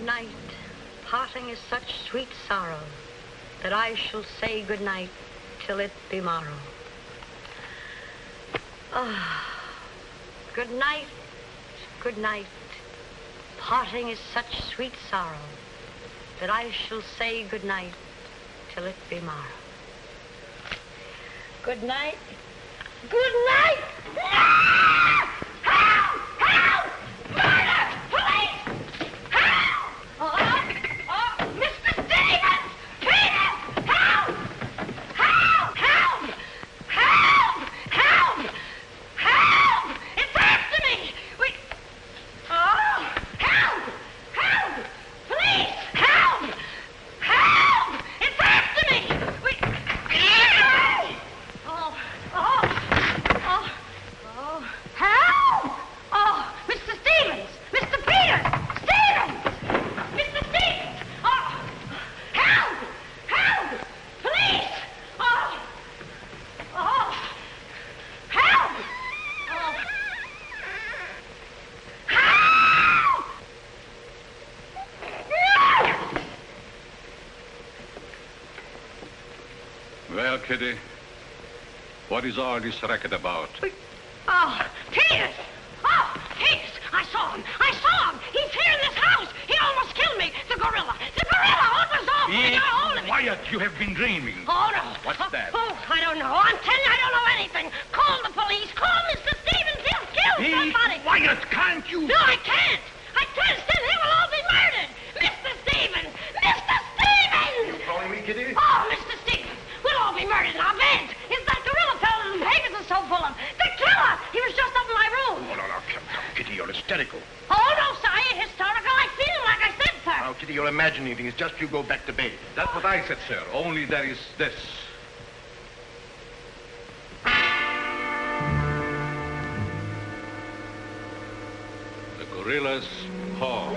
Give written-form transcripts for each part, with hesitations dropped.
night. Parting is such sweet sorrow that I shall say good night till it be morrow. Ah, good night, good night. Parting is such sweet sorrow that I shall say good night till it be morrow. Good night. Good night! Ah! Help! Help! Murder! Police! Help! Oh, Mr. Stevens! Peter! Help! Help! Help! Help! Help! Help! It's after me! Help! Help! Police! Help! Help! It's after me! Help! Oh, Mr. Stevens! Mr. Peter! Stevens! Mr. Stevens! Oh, help! Help! Police! Oh, help! Oh, help! Well, Kitty, what is all this racket about? Oh, Peters! Oh, Peters! I saw him! I saw him! He's here in this house! He almost killed me! The gorilla! The gorilla! Oh, it was awful! He got a hold of me! Quiet! You have been dreaming. Oh, no. What's that? Oh, I don't know. I'm telling you, I don't know anything. Call the police. Call Mr. Stevens. He'll kill somebody. Quiet! Can't you? No, I can't. I can't. Then they will all be murdered. Mr. Stevens! Mr. Stevens! You calling me, Kitty? Oh, Mr. Stevens! We'll all be murdered in our beds. It's that gorilla fellow that the papers are so full of. The killer! He was just up in my room. Oh, no, come, Kitty, you're hysterical. Oh, no, sir, I ain't historical. I seen him like I said, sir. Now, Kitty, you're imagining things. Just you go back to bed. That's what I said, sir. Only there is this. The gorilla's paw.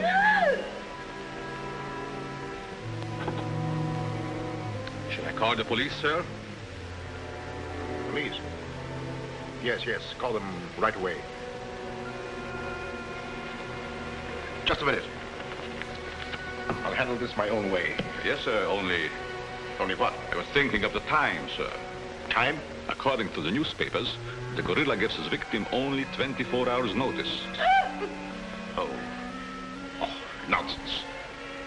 Shall I call the police, sir? Police? Yes, call them right away. Just a minute. I'll handle this my own way. Yes, sir, only What? I was thinking of the time, sir. Time? According to the newspapers, the gorilla gives his victim only 24 hours notice. Oh, nonsense.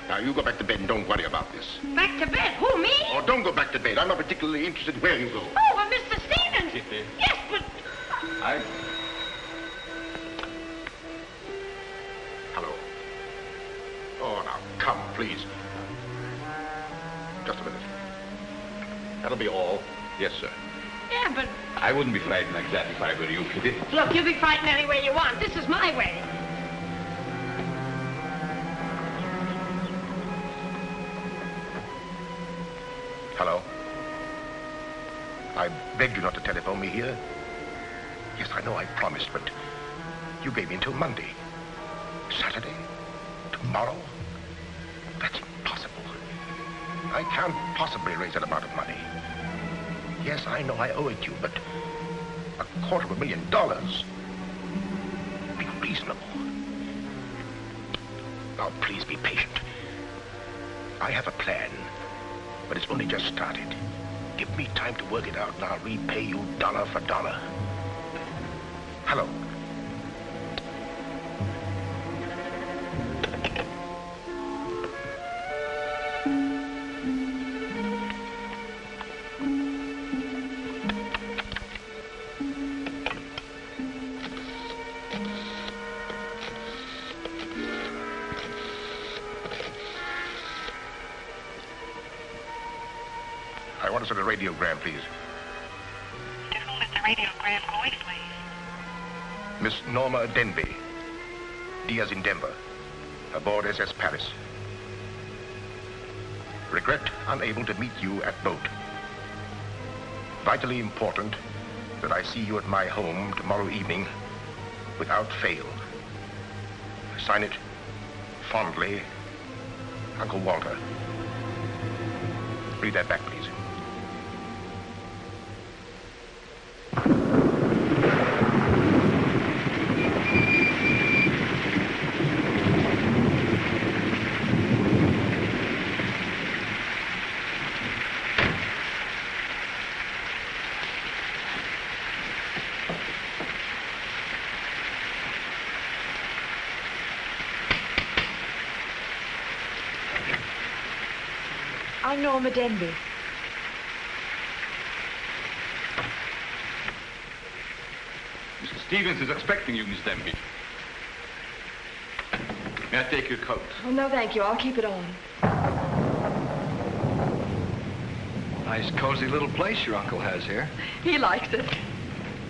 Now, you go back to bed and don't worry about this. Back to bed? Who, me? Oh, don't go back to bed. I'm not particularly interested where you go. Oh, well, Mr. Stevens. Kitty. Yes, but... Hello. Oh, now, come, please. Just a minute. That'll be all. Yes, sir. Yeah, but... I wouldn't be frightened like that if I were you, Kitty. Look, you be frightened any way you want. This is my way. Hello. I begged you not to telephone me here. Yes, I know I promised, but you gave me until Monday. Saturday? Tomorrow? That's impossible. I can't possibly raise that amount of money. Yes, I know I owe it you, but $250,000. Be reasonable. Now, please be patient. I have a plan, but it's only just started. Give me time to work it out, and I'll repay you dollar for dollar. Hello. I want to send a radiogram, please. To whom is the radiogram going, please? Miss Norma Denby, Diaz in Denver, aboard SS Paris. Regret unable to meet you at boat. Vitally important that I see you at my home tomorrow evening without fail. Sign it, fondly, Uncle Walter. Read that back, please. I'm Norma Denby. Mr. Stevens is expecting you, Miss Denby. May I take your coat? Oh, no, thank you. I'll keep it on. Nice, cozy little place your uncle has here. He likes it.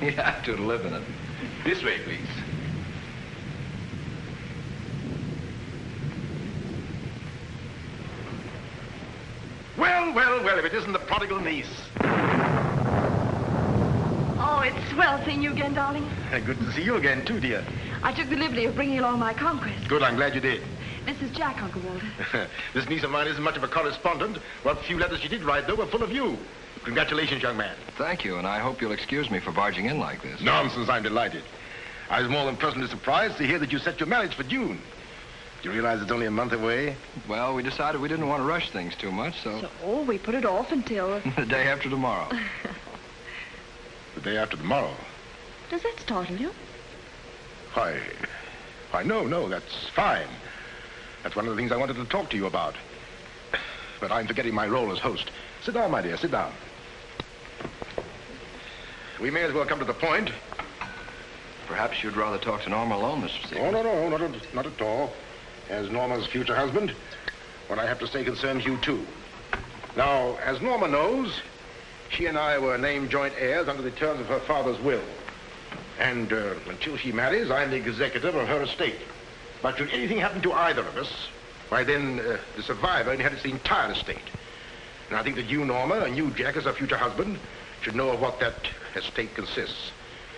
You have to live in it. This way, please. Well, if it isn't the prodigal niece. Oh, it's swell seeing you again, darling. Good to see you again, too, dear. I took the liberty of bringing along my conquest. Good, I'm glad you did. This is Jack, Uncle Walter. This niece of mine isn't much of a correspondent. What few letters she did write, though, were full of you. Congratulations, young man. Thank you, and I hope you'll excuse me for barging in like this. Nonsense, I'm delighted. I was more than pleasantly surprised to hear that you set your marriage for June. Do you realize it's only a month away? Well, we decided we didn't want to rush things too much, so... So we put it off until... the day after tomorrow. The day after tomorrow. Does that startle you? Why, no, that's fine. That's one of the things I wanted to talk to you about. But I'm forgetting my role as host. Sit down, my dear, sit down. We may as well come to the point. Perhaps you'd rather talk to Norma alone, Mr. Stevens. Oh, no, not at all. As Norma's future husband, what I have to say concerns you, too. Now, as Norma knows, she and I were named joint heirs under the terms of her father's will. And until she marries, I'm the executor of her estate. But should anything happen to either of us, why then the survivor inherits the entire estate. And I think that you, Norma, and you, Jack, as her future husband, should know of what that estate consists.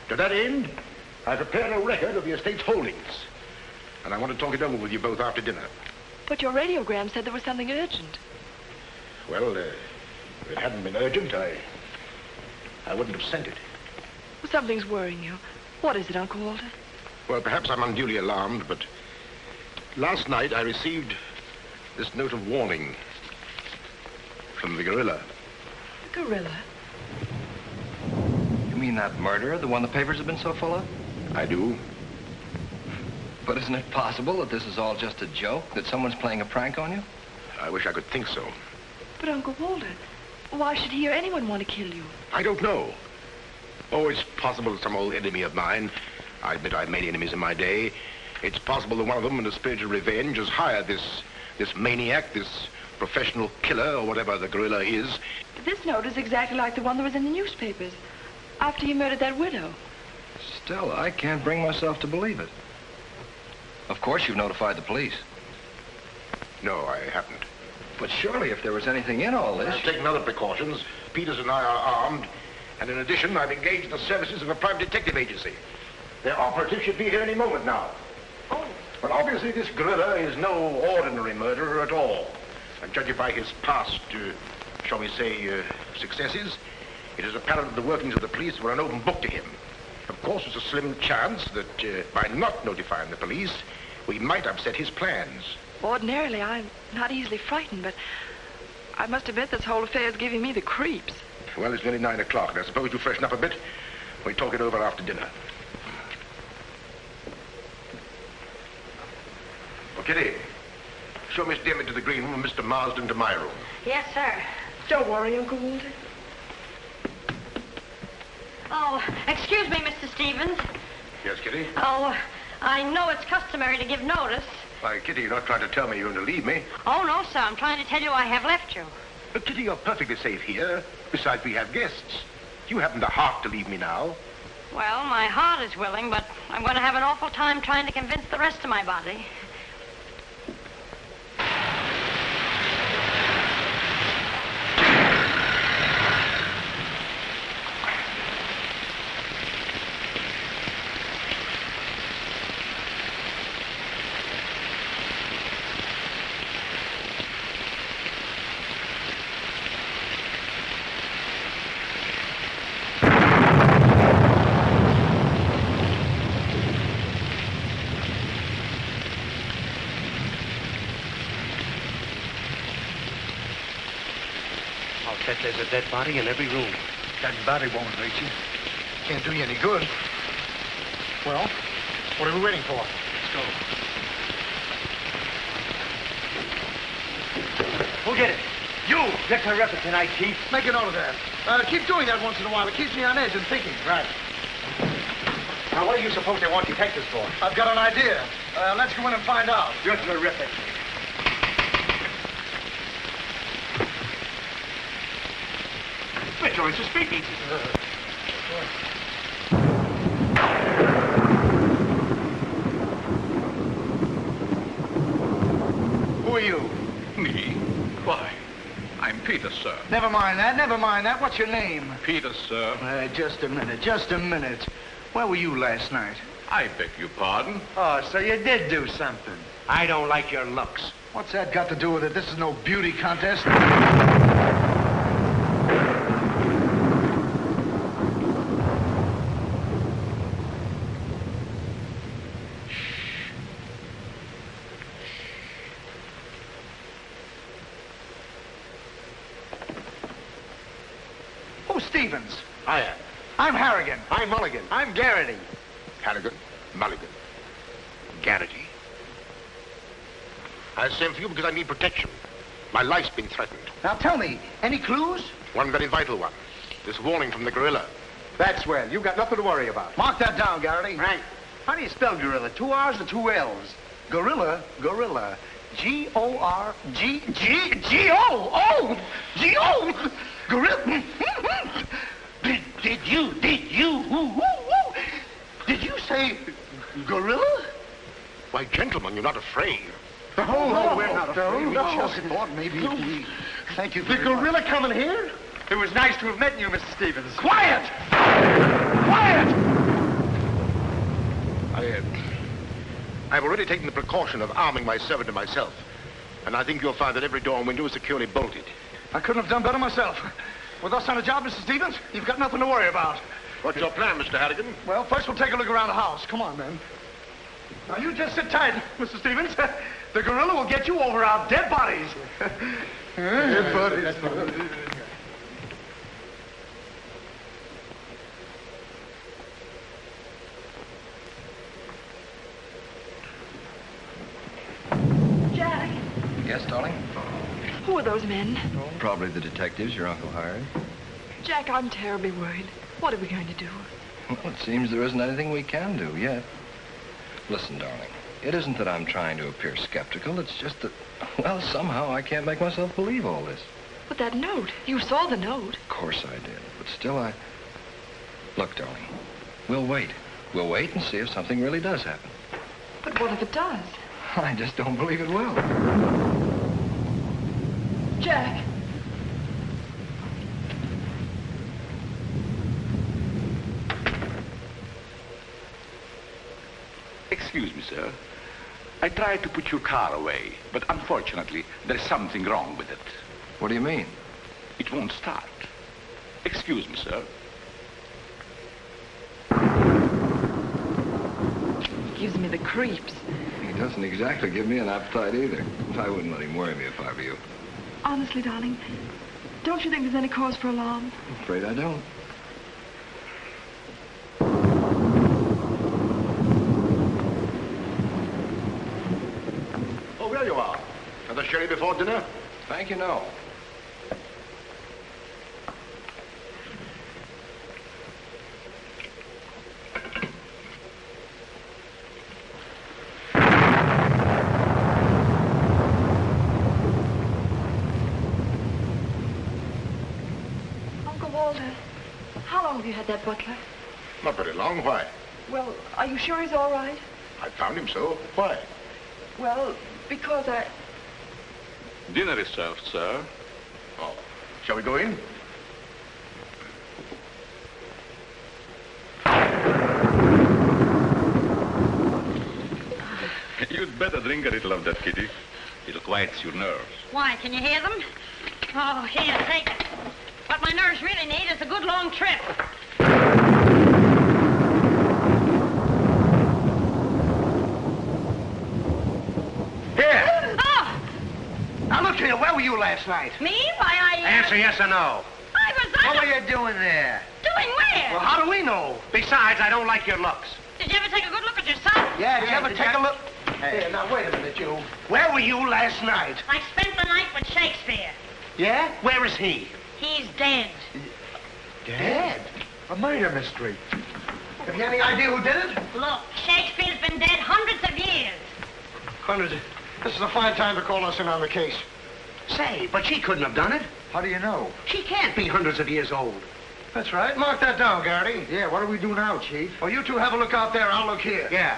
To that end, I prepared a record of the estate's holdings. And I want to talk it over with you both after dinner. But your radiogram said there was something urgent. Well, if it hadn't been urgent, I wouldn't have sent it. Well, something's worrying you. What is it, Uncle Walter? Well, perhaps I'm unduly alarmed, but last night I received this note of warning from the gorilla. The gorilla? You mean that murderer, the one the papers have been so full of? I do. But isn't it possible that this is all just a joke, that someone's playing a prank on you? I wish I could think so. But, Uncle Walter, why should he or anyone want to kill you? I don't know. Oh, it's possible that some old enemy of mine, I admit I've many enemies in my day, it's possible that one of them, in a spirit of revenge, has hired this maniac, this professional killer, or whatever the gorilla is. But this note is exactly like the one that was in the newspapers after he murdered that widow. Still, I can't bring myself to believe it. Of course, you've notified the police. No, I haven't. But surely, if there was anything in all this... I've taken other precautions. Peters and I are armed. And in addition, I've engaged the services of a private detective agency. Their operative should be here any moment now. Oh. But obviously, this gorilla is no ordinary murderer at all. And judging by his past, shall we say, successes, it is apparent that the workings of the police were an open book to him. Of course, there's a slim chance that by not notifying the police, we might upset his plans. Ordinarily, I'm not easily frightened, but I must admit this whole affair is giving me the creeps. Well, it's nearly 9 o'clock, and I suppose you freshen up a bit. We talk it over after dinner. Well, Kitty, show Miss Denby to the green room and Mr. Marsden to my room. Yes, sir. Don't worry, Uncle Walter. Oh, excuse me, Mr. Stevens. Yes, Kitty? Oh, I know it's customary to give notice. Why, Kitty, you're not trying to tell me you're going to leave me. Oh, no, sir. I'm trying to tell you I have left you. But, Kitty, you're perfectly safe here. Besides, we have guests. You haven't the heart to leave me now. Well, my heart is willing, but I'm going to have an awful time trying to convince the rest of my body. There's a dead body in every room. That body won't hurt you. Can't do you any good. Well, what are we waiting for? Let's go. Who'll get it? You! You're terrific tonight, Chief. Make a note of that. Keep doing that once in a while. It keeps me on edge and thinking. Right. Now, what do you suppose they want detectives for? I've got an idea. Let's go in and find out. You're terrific. Mitchell, it's speaking. Who are you? Me? Why? I'm Peter, sir. Never mind that. Never mind that. What's your name? Peter, sir. Just a minute. Just a minute. Where were you last night? I beg your pardon. Oh, so you did do something. I don't like your looks. What's that got to do with it? This is no beauty contest. Who's Stevens? I am. I'm Harrigan. I'm Mulligan. I'm Garrity. Harrigan, Mulligan, Garrity. I sent for you because I need protection. My life's been threatened. Now tell me, any clues? One very vital one. This warning from the gorilla. That's well. You've got nothing to worry about. Mark that down, Garrity. Right. How do you spell gorilla? 2 R's or 2 L's? Gorilla, gorilla. G-O-R-G... G-O! G-O! Gorilla... Did you say gorilla? Why, gentlemen, you're not afraid. No, we're not afraid. No, We just thought maybe if we... Thank you The very much. gorilla coming here? It was nice to have met you, Mr. Stevens. Quiet! Quiet! I've already taken the precaution of arming my servant and myself. And I think you'll find that every door and window is securely bolted. I couldn't have done better myself. With us on a job, Mr. Stevens, you've got nothing to worry about. What's your plan, Mr. Harrigan? Well, first we'll take a look around the house. Come on, man. Now, you just sit tight, Mr. Stevens. The gorilla will get you over our dead bodies. Dead bodies. Jack, Yes, darling? who are those men? Probably the detectives your uncle hired. Jack, I'm terribly worried. What are we going to do? Well, it seems there isn't anything we can do yet. Listen, darling, it isn't that I'm trying to appear skeptical. It's just that, well, somehow I can't make myself believe all this. But that note, you saw the note. Of course I did, but still I... Look, darling, we'll wait. We'll wait and see if something really does happen. But what if it does? I just don't believe it will. Jack. Excuse me, sir. I tried to put your car away, but unfortunately, there's something wrong with it. What do you mean? It won't start. Excuse me, sir. Gives me the creeps. He doesn't exactly give me an appetite either. I wouldn't let him worry me if I were you. Honestly, darling, don't you think there's any cause for alarm? I'm afraid I don't. Oh, there you are. Another sherry before dinner? Thank you, no. Uncle Walter, how long have you had that butler? Not very long. Why? Well, are you sure he's all right? I found him so. Why? Well, because I... Dinner is served, sir. Oh, shall we go in? You'd better drink a little of that, Kitty. It'll quiet your nerves. Why, can you hear them? Oh, here, take it. What my nerves really need is a good long trip. Here. Oh, Now, look here. Where were you last night? me? Why, Answer yes or no. I What were you doing there? Doing where? Well, how do we know? Besides, I don't like your looks. Did you ever take a good look at yourself? Yeah, did you ever did take you- a look? Hey. Here, now, wait a minute, you. Where were you last night? I spent the night with Shakespeare. Yeah? Where is he? He's dead. Dead? A murder mystery. Have you any idea who did it? Look, Shakespeare's been dead hundreds of years. Hundreds. This is a fine time to call us in on the case. Say, but she couldn't have done it. How do you know? She can't be hundreds of years old. That's right. Mark that down, Garrity. Yeah, what do we do now, Chief? Well, you two have a look out there. I'll look here. Yeah.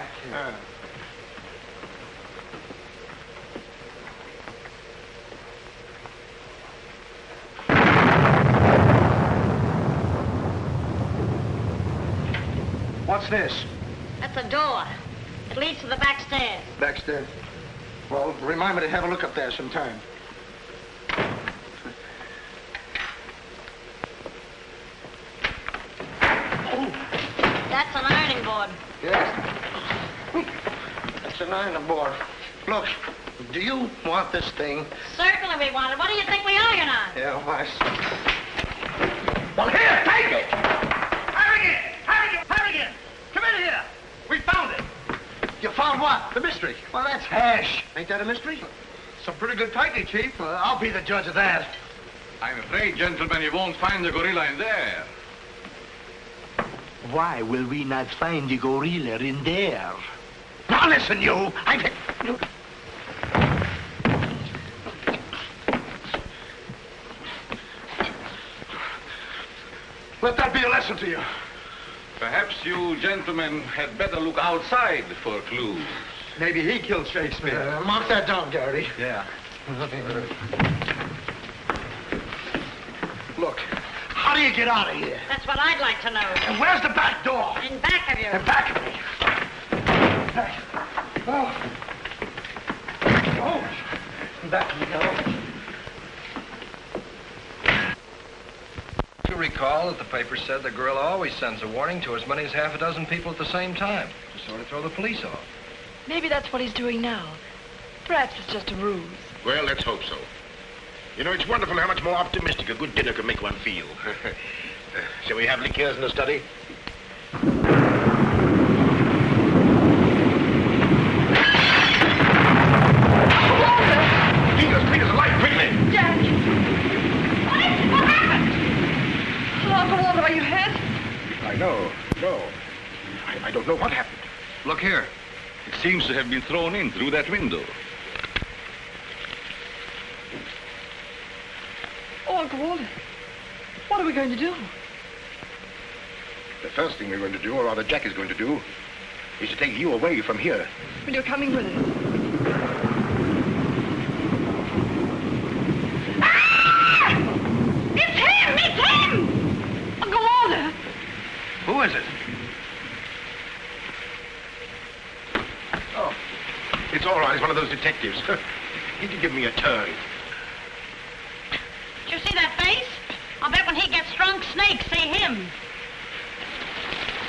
What's this? That's a door. It leads to the back stairs. Backstairs. Well, remind me to have a look up there sometime. That's an ironing board. Yes. That's an ironing board. Look, do you want this thing? Certainly we want it. What do you think we iron on? Yeah, I see. Well, here, take it! Harrigan! Come in here! We found it! You found what? The mystery. Well, that's hash. Ain't that a mystery? Some pretty good tightening, Chief. I'll be the judge of that. I'm afraid, gentlemen, you won't find the gorilla in there. Why will we not find the gorilla in there? Now listen, you! Let that be a lesson to you. Perhaps you gentlemen had better look outside for clues. Maybe he killed Shakespeare. Mark that down, Garrity. Yeah. Look, how do you get out of here? That's what I'd like to know. And where's the back door? In back of you. In back of me. Back of me now. You recall that the paper said the gorilla always sends a warning to as many as half a dozen people at the same time to sort of throw the police off. Maybe that's what he's doing now. Perhaps it's just a ruse. Well, let's hope so. You know, it's wonderful how much more optimistic a good dinner can make one feel. Shall we have liqueurs in the study? Clean as a light, quickly! Jack! What happened? Uncle Walter, are you hurt? I know. No. I don't know what happened. Look here. It seems to have been thrown in through that window. Oh, Uncle Walter, what are we going to do? The first thing we're going to do, or rather Jack is going to do, is to take you away from here. When you're coming with us. Who is it? Oh, it's all right. It's one of those detectives. He can give me a turn. Did you see that face? I'll bet when he gets drunk, snakes see him.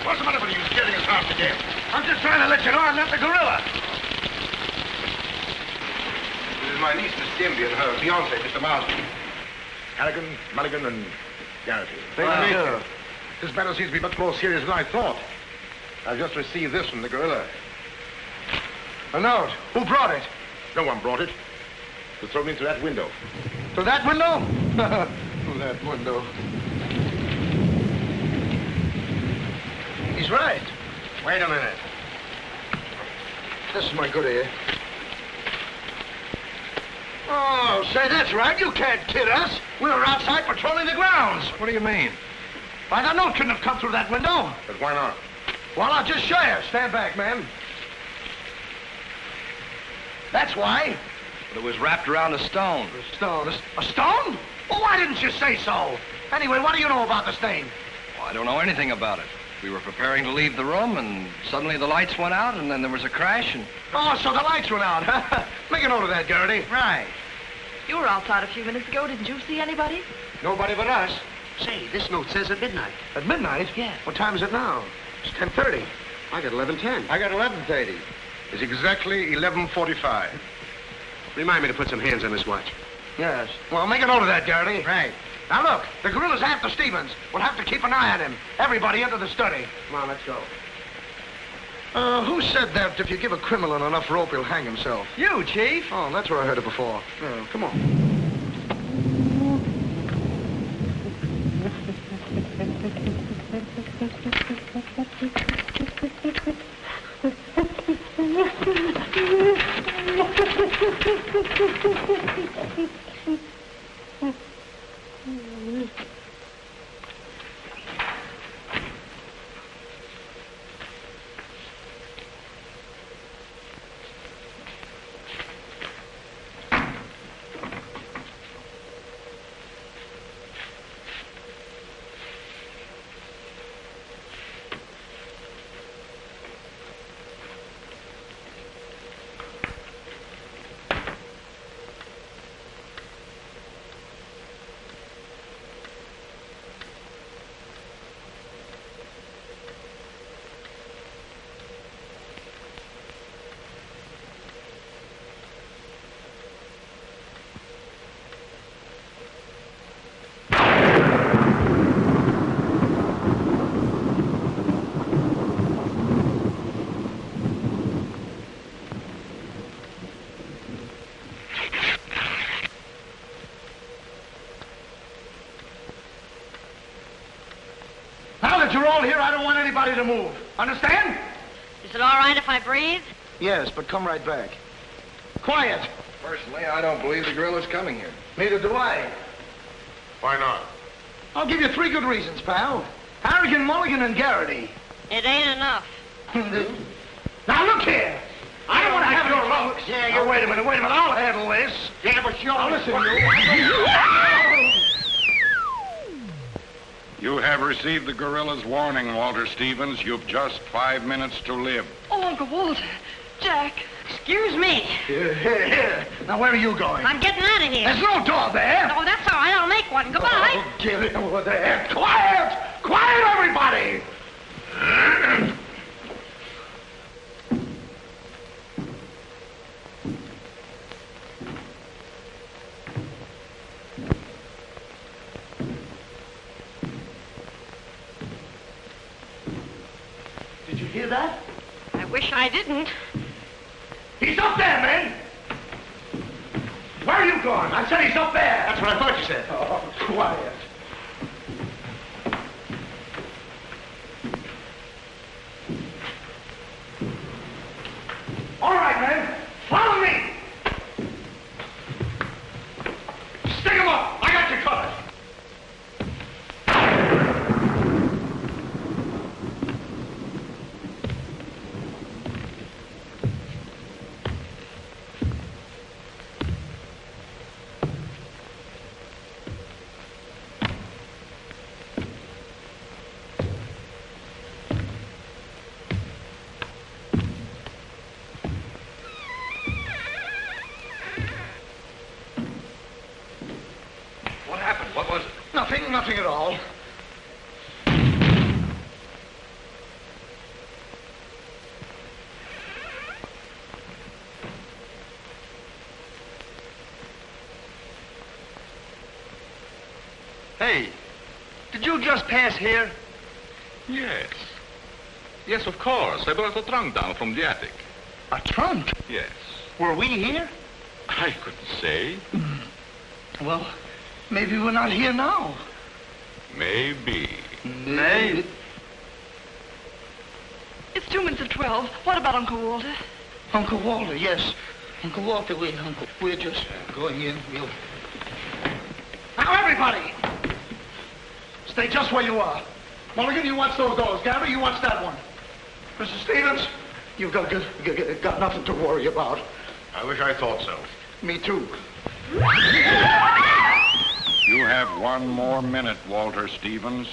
What's the matter with you scaring us half to death? I'm just trying to let you know I'm not the gorilla. This is my niece, Miss Demby, and her fiancé, Mr. Marsden. Harrigan, Mulligan, and Garrity. Thank you. This matter seems to be much more serious than I thought. I've just received this from the gorilla. A note. Who brought it? No one brought it. It was thrown into that window. To that window? To that window. He's right. Wait a minute. This is my good ear. Oh, say, that's right. You can't kid us. We were outside patrolling the grounds. What do you mean? Why, the note couldn't have come through that window. But why not? Well, I'll just show you. Stand back, man. That's why. But it was wrapped around a stone. A stone? A stone? Well, why didn't you say so? Anyway, what do you know about this thing? Well, I don't know anything about it. We were preparing to leave the room, and suddenly the lights went out, and then there was a crash, and... Oh, so the lights went out. Make a note of that, Garrity. Right. You were outside a few minutes ago. Didn't you see anybody? Nobody but us. Say, this note says at midnight. At midnight? Yeah. What time is it now? It's 10:30. I got 11:10. I got 11:30. It's exactly 11:45. Remind me to put some hands on this watch. Yes. Well, make a note of that, Garrity. Right. Now, look, the gorilla's after Stevens. We'll have to keep an eye on him. Everybody into the study. Come on, let's go. Who said that if you give a criminal enough rope, he'll hang himself? You, Chief. Oh, that's where I heard it before. Come on. You're all here. I don't want anybody to move. Understand? Is it all right if I breathe? Yes, but come right back. Quiet. Personally, I don't believe the gorilla's coming here. Neither do I. Why not? I'll give you 3 good reasons, pal. Harrigan, Mulligan, and Garrity. It ain't enough. Now, look here. I don't want to have your looks. Yeah, wait a minute. I'll handle this. Yeah, but you're... Now, listen, you. You have received the gorilla's warning, Walter Stevens. You've just 5 minutes to live. Oh, Uncle Walter. Jack. Excuse me. Here. Now, where are you going? I'm getting out of here. There's no door there. Oh, that's all right. I'll make one. Goodbye. Oh, get it over there. Quiet! Quiet, everybody! Did you hear that? I wish I didn't. He's up there, man! Where are you going? I said he's up there. That's what I thought you said. Oh, quiet. All right, man. Follow me. Stick him up. I got you covered. What was it? Nothing at all. Hey, did you just pass here? Yes. Yes, of course. I brought a trunk down from the attic. A trunk? Yes. Were we here? I couldn't say. Well, maybe we're not here now. Maybe. Maybe. It's 2 minutes of 12. What about Uncle Walter? Uncle Walter, yes. Uncle Walter, we're just going in. Now, everybody! Stay just where you are. Mulligan, you watch those doors. Gary, you watch that one. Mr. Stevens, you've got nothing to worry about. I wish I thought so. Me too. You have 1 more minute, Walter Stevens.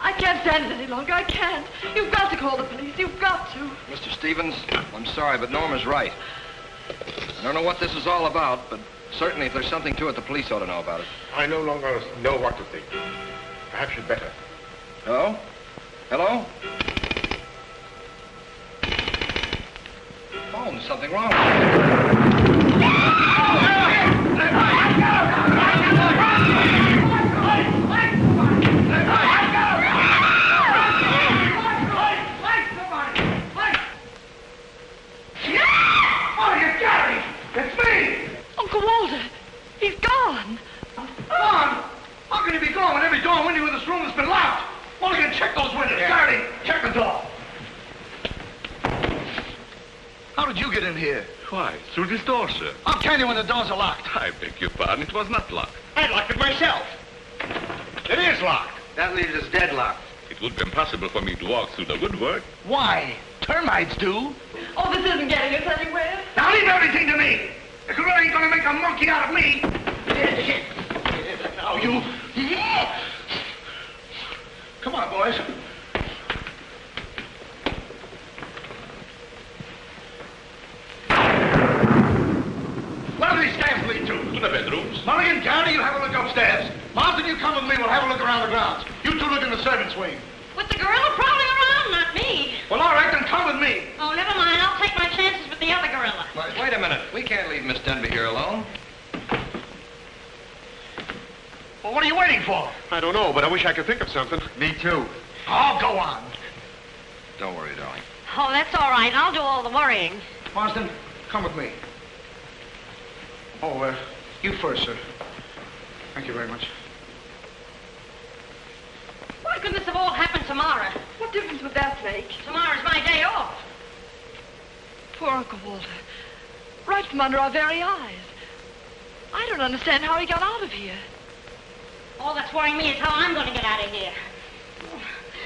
I can't stand it any longer. I can't. You've got to call the police. You've got to. Mr. Stevens, I'm sorry, but Norma's right. I don't know what this is all about, but certainly if there's something to it, the police ought to know about it. I no longer know what to think. Perhaps you'd better. Hello? Hello? Phone, something wrong with it. Uncle Walter, he's gone. Gone? How can he be gone when every door and window in this room has been locked? Mulligan, check those windows. Garrity, check the door. How did you get in here? Why, through this door, sir. I'll tell you when the doors are locked. I beg your pardon, it was not locked. I locked it myself. It is locked. That leaves us deadlocked. It would be impossible for me to walk through the woodwork. Why? Termites do. Oh, this isn't getting us anywhere. Now leave everything to me. The gorilla ain't gonna make a monkey out of me. Now you. Come on, boys. Where do these stairs lead to? To the bedrooms. Mulligan, County, you have a look upstairs. Martin, you come with me. We'll have a look around the grounds. You two look in the servants' wing. With the gorilla prowling around, not me. Well, all right, then come with me. Oh, never mind. I'll take my chances with the other gorilla. Wait a minute. We can't leave Miss Denby here alone. Well, what are you waiting for? I don't know, but I wish I could think of something. Me too. Oh, go on. Don't worry, darling. Oh, that's all right. I'll do all the worrying. Marston, come with me. Oh, you first, sir. Thank you very much. Why couldn't this have all happened tomorrow? What difference would that make? Tomorrow's my day off. Poor Uncle Walter. Right from under our very eyes. I don't understand how he got out of here. All that's worrying me is how I'm going to get out of here.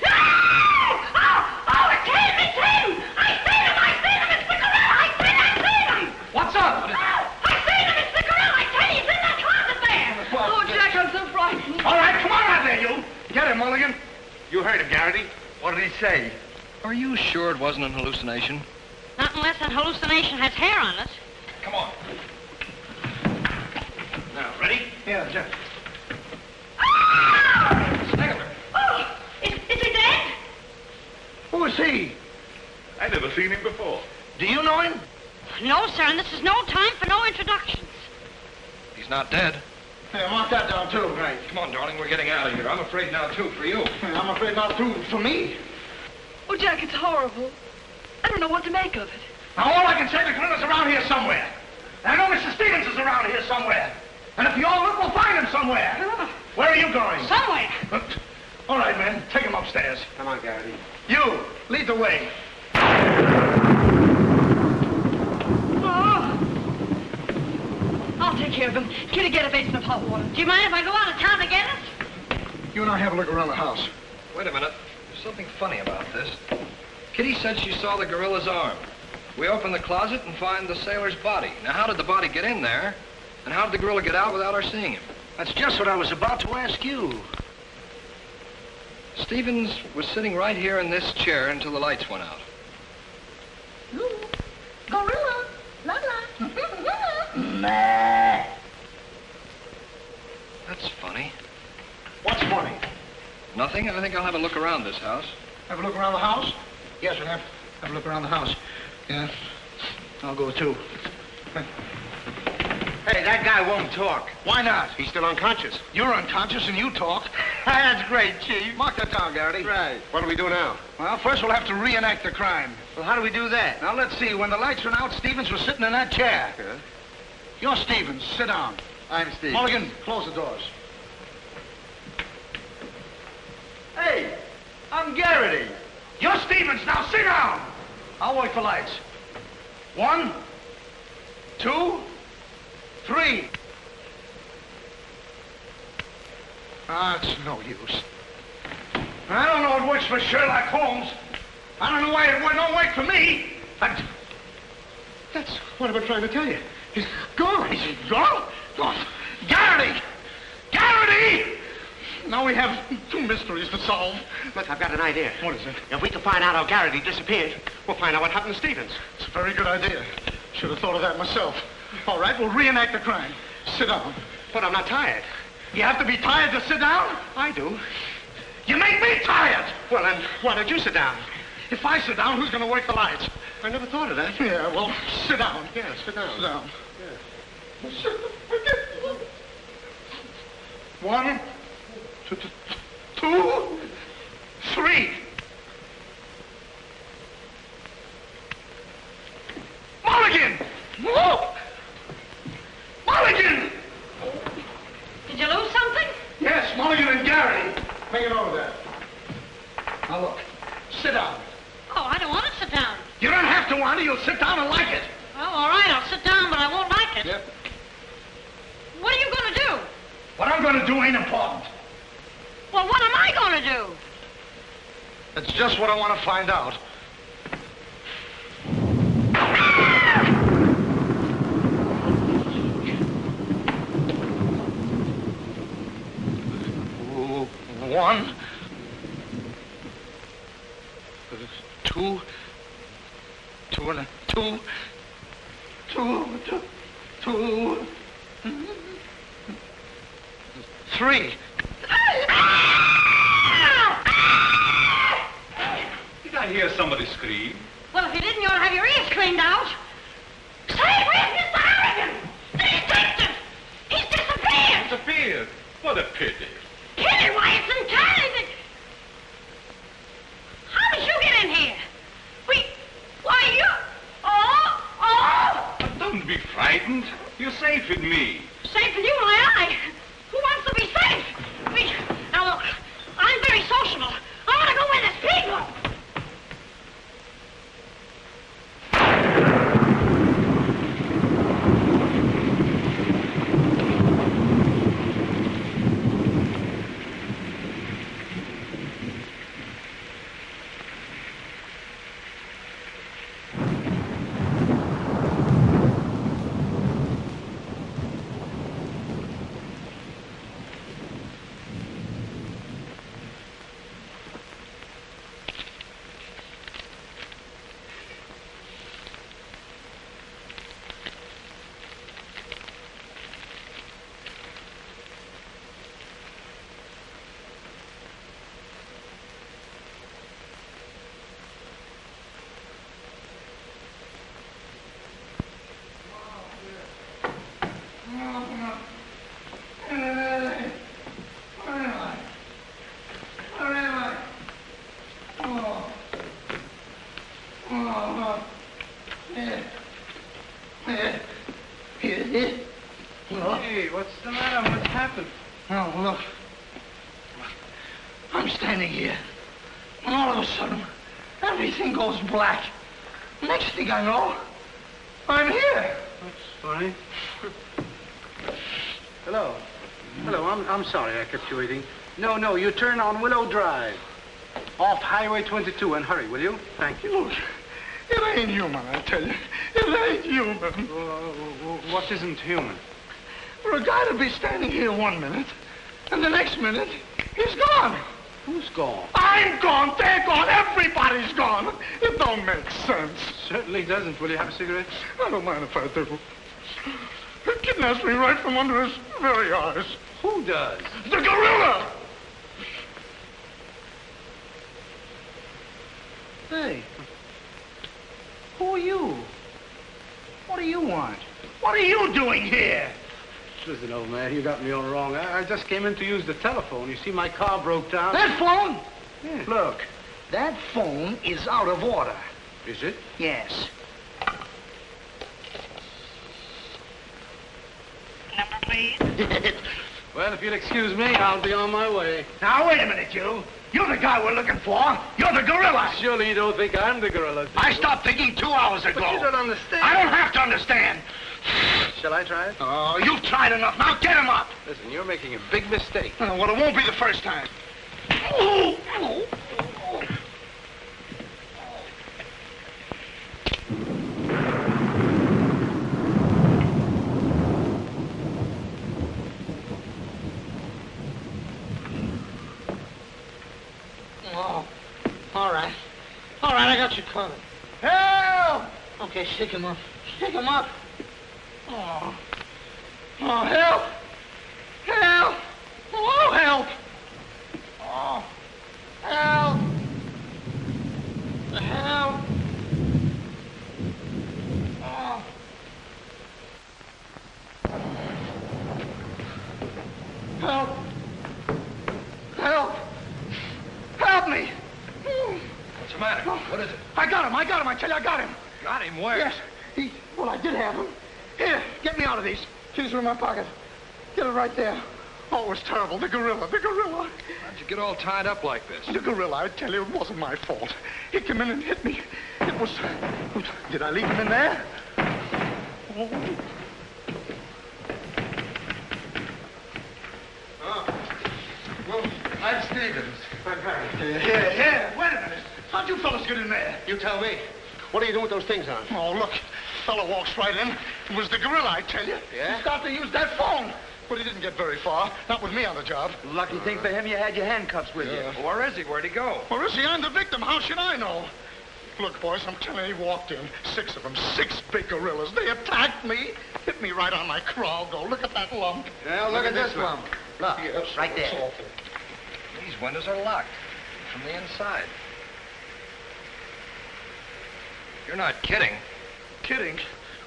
Oh, it's him! It's him! I seen him! It's the gorilla! I seen him! What's up? I seen him! It's the gorilla! I tell you, he's in that closet there! Oh, Jack, I'm so frightened. All right, come on out there, you. Get him, Mulligan. You heard him, Garrity. What did he say? Are you sure it wasn't an hallucination? Not unless an hallucination has hair on it. Come on. Now, ready? Yeah, Jeff. Oh, is he dead? Who is he? I never seen him before. Do you know him? No, sir, and this is no time for no introductions. He's not dead. Yeah, mark that down, too. Right. Come on, darling. We're getting out of here. I'm afraid now, too, for you. I'm afraid not too for me. Oh, Jack, it's horrible. I don't know what to make of it. Now, all I can say, the gorilla's around here somewhere. And I know Mr. Stevens is around here somewhere. And if you all look, we'll find him somewhere. Where are you going? Somewhere. All right, men. Take him upstairs. Come on, Garrity. You, lead the way. I'll take care of him. Kitty, get a basin of hot water. Do you mind if I go out of town to get it? You and I have a look around the house. Wait a minute. There's something funny about this. Kitty said she saw the gorilla's arm. We open the closet and find the sailor's body. Now, how did the body get in there? And how did the gorilla get out without our seeing him? That's just what I was about to ask you. Stevens was sitting right here in this chair until the lights went out. Gorilla. La la. That's funny. What's funny? Nothing. I think I'll have a look around this house. Have a look around the house? Yes, we'll have a look around the house. Yeah. I'll go, too. Hey, that guy won't talk. Why not? He's still unconscious. You're unconscious and you talk. That's great, Chief. Mark that down, Garrity. Right. What do we do now? Well, first we'll have to reenact the crime. Well, how do we do that? Now, let's see. When the lights went out, Stevens was sitting in that chair. Yeah. You're Stevens. Sit down. I'm Steve. Mulligan, close the doors. Hey, I'm Garrity. You're Stevens. Now, sit down. I'll wait for lights. 1, 2, 3. It's no use. I don't know it works for Sherlock Holmes. I don't know why it don't work for me. That's what I've been trying to tell you. He's gone. He's gone? Gone. Garrity! Garrity! Now we have 2 mysteries to solve. Look, I've got an idea. What is it? If we can find out how Garrity disappeared, we'll find out what happened to Stevens. It's a very good idea. Should have thought of that myself. All right, we'll reenact the crime. Sit down. But I'm not tired. You have to be tired to sit down? I do. You make me tired! Well, then, why don't you sit down? If I sit down, who's going to work the lights? I never thought of that. Yeah, well, sit down. Yeah, sit down. Sit down. Yeah. 1, 2, 3. Mulligan! Mulligan! gonna do ain't important. Well, what am I going to do? That's just what I want to find out. One, two, three. Did I hear somebody scream? Well, if you didn't, you ought to have your ears cleaned out. Say, where's Mr. Harrigan? The detective! He's disappeared! Disappeared? What a pity. Kitty, why, it's entirely... How did you get in here? Why, you... Oh! But don't be frightened. You're safe with me. Safe with you, my eye. Who wants to be safe? Now, look, I'm very sociable. I want to go where there's people. Hey, what's the matter? What's happened? Oh, look. I'm standing here, and all of a sudden, everything goes black. Next thing I know, I'm here. That's funny. Hello. Hello, I'm sorry I kept you waiting. No, you turn on Willow Drive. Off Highway 22, and hurry, will you? Thank you. Look, it ain't human, I tell you. It ain't human. What isn't human? For a guy to be standing here 1 minute, and the next minute, he's gone. Who's gone? I'm gone, they're gone, everybody's gone. It don't make sense. Certainly doesn't. Will you have a cigarette? I don't mind if I do. He kidnaps me right from under his very eyes. Who does? The gorilla! Hey, who are you? What do you want? What are you doing here? Listen, old man, you got me all wrong. I just came in to use the telephone. You see, my car broke down. That phone? Yeah. Look, that phone is out of order. Is it? Yes. Number, please. Well, if you'll excuse me, I'll be on my way. Now, wait a minute, you. You're the guy we're looking for. You're the gorilla. Surely you don't think I'm the gorilla, do you? I stopped thinking 2 hours ago. But you don't understand. I don't have to understand. Shall I try it? Oh, you've tried enough. Now get him up. Listen, you're making a big mistake. Well, it won't be the first time. Oh, all right. All right, I got you covered. Help! Okay, shake him up. Shake him up. Oh, help! Help! Oh, help! Oh, help! Help! Oh. Help! Help! Help me! What's the matter? What is it? I got him, I tell you, I got him. Got him where? Yes, well, I did have him. Here, get me out of these. Keys are in my pocket. Get it right there. Oh, it was terrible. The gorilla. How'd you get all tied up like this? The gorilla, I tell you, it wasn't my fault. He came in and hit me. It was... Did I leave him in there? Oh. Stevens. I'm Harry. Here. Wait a minute. How'd you fellas get in there? You tell me. What are you doing with those things on? Oh, look. Fellow walks right in. It was the gorilla, I tell you. Yeah? He started to use that phone. But he didn't get very far. Not with me on the job. Lucky thing for him you had your handcuffs with you. Where is he? Where'd he go? Where is he? I'm the victim. How should I know? Look, boys, I'm telling you, he walked in. 6 of them. 6 big gorillas. They attacked me. Hit me right on my crawl. Go, look at that lump. Now, look at this lump. Look, yes, right there. it's awful. These windows are locked from the inside. You're not kidding. Kidding?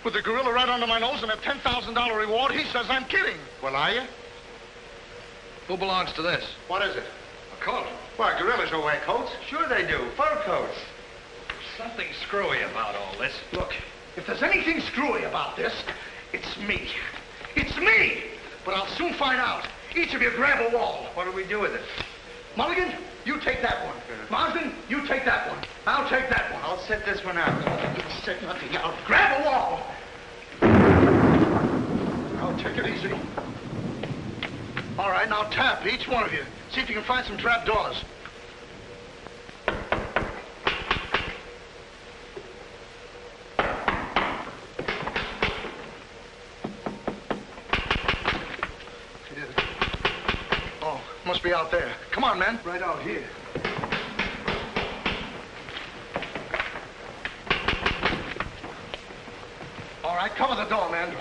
With the gorilla right under my nose and a $10,000 reward, he says I'm kidding. Well, are you? Who belongs to this? What is it? A coat. Why, gorillas don't wear coats. Sure they do. Fur coats. Something screwy about all this. Look, if there's anything screwy about this, it's me. It's me! But I'll soon find out. Each of you grab a wall. What do we do with it? Mulligan, you take that one. Marsden, you take that one. I'll take that one. I'll set this one out. You set nothing out. Grab a wall. I'll take it easy. All right, now tap, each one of you. See if you can find some trap doors. Oh, must be out there. Come on, men. Right out here. All right, cover the door, man.